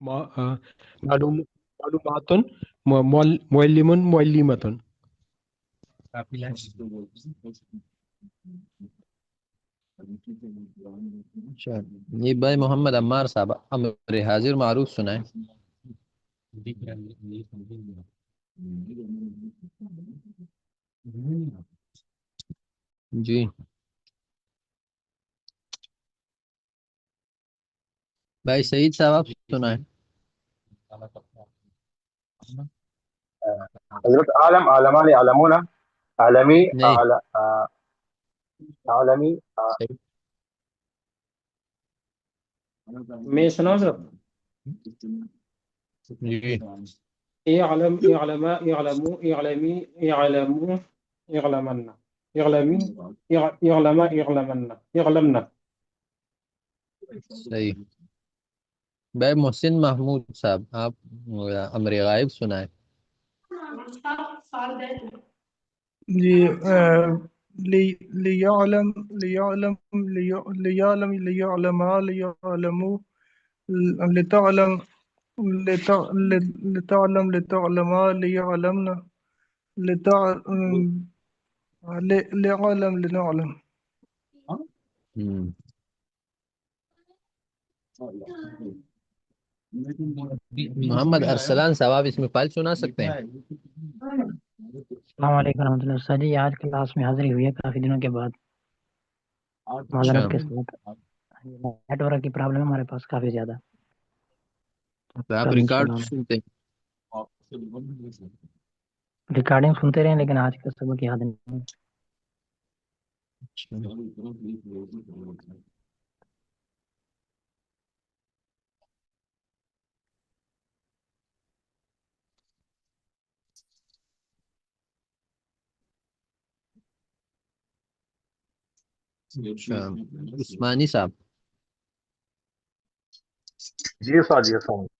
معلوم معلوماتن معلمن معلمتن. اچھا، یہ بھائی محمد عمار صاحب امر حاضر معروف سنائیں. جی بھائی سعید صاحب آپ سنائیں. حضرت عالم عالمان عالمون عالمی نہیں عالمی صحیح. میں سنا سر. جی اعلم اعلم اعلموا اعلمی اعلموا اعلمن اعلمی اعلم اعلمن اعلمنا. صحیح. بھائی محسن محمود صاحب آپ امر غائب سنائیں. جی لیعلم لیعلم لیعلم لیعلم لیعلموا لتعلم لتعلم لتعلم لیعلمنا لعلم لنعلم. محمد ارسلان صاحب آپ اس میں فائل سنا سکتے ہیں. السلام علیکم ورحمۃ اللہ. سر جی آج کلاس میں حاضری ہوئی ہے کافی دنوں کے بعد. اچھا معذرت کے ساتھ نیٹ ورک کی پرابلم ہے ہمارے پاس کافی زیادہ. تو آپ کل ریکارڈ انشاءاللہ سنتے ہیں. ریکارڈنگ سنتے رہے لیکن آج کا سبق یاد نہیں. اچھا عثمانی صاحب. جی استاد جی السلام علیکم.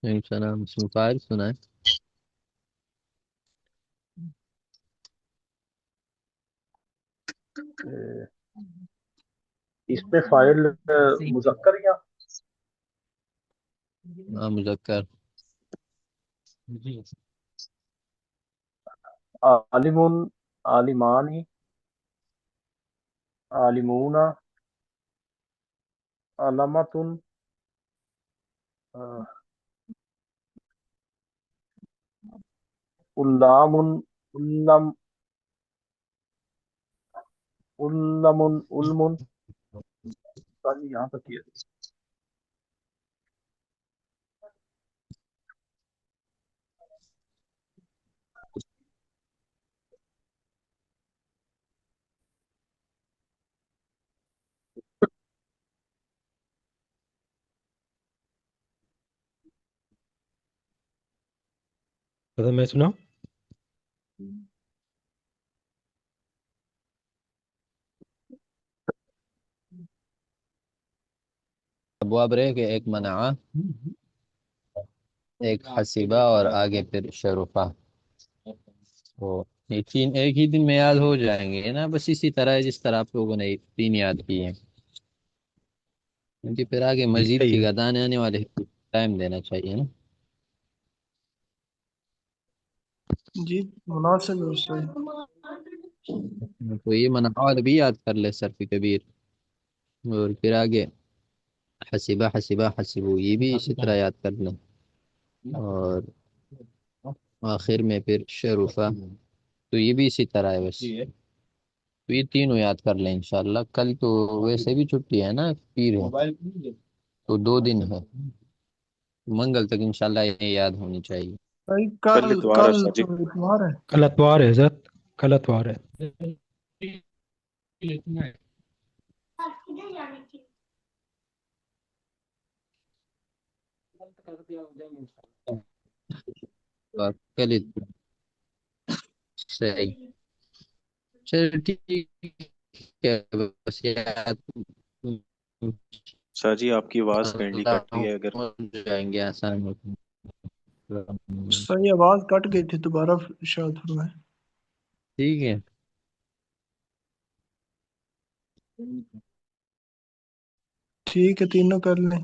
السلام. اس میں فائل سنائیں. اس میں فائل مذکر یا ہاں مذکر. عالم عالمانی عالمون علامت علام علم علم علم. یہاں تک کیا میں سنا. ابواب رہ کے ایک منع ایک حسیبہ اور آگے پھر شرفہ. وہ یہ تین ایک ہی دن میں یاد ہو جائیں گے نا. بس اسی طرح ہے جس طرح آپ لوگوں نے تین یاد کی ہیں. کیونکہ پھر آگے مزید صحیح کی ہے. گردان آنے والے ٹائم دینا چاہیے نا. جی مناسب ہے صحیح. تو یہ منع بھی یاد کر لے سر فی کبیر. اور پھر آگے حسیبہ حسیبہ حسیبو یہ بھی اسی طرح یاد کر لیں. اور آخر میں پھر شرفہ تو یہ بھی اسی طرح ہے. بس تو یہ تینوں یاد کر لیں انشاءاللہ. کل تو ویسے بھی چھٹی ہے نا پیر ہے تو 2 دن ہے. منگل تک انشاءاللہ یہ یاد ہونی چاہیے. صحیح. کل کل اتوار ہے کل سر جی. تو اتوار ہے. کل اتوار ہے حضرت. کل اتوار ہے. اور کل صحیح. چل ٹھیک ہے. بس یاد سر جی آپ کی آواز کینڈلی کٹ رہی ہے. اگر ہو جائیں گے آسان ہو. صحیح. آواز کٹ گئی تھی دوبارہ شاید فرمائیں. ٹھیک ہے. ٹھیک ہے تینوں کر لیں.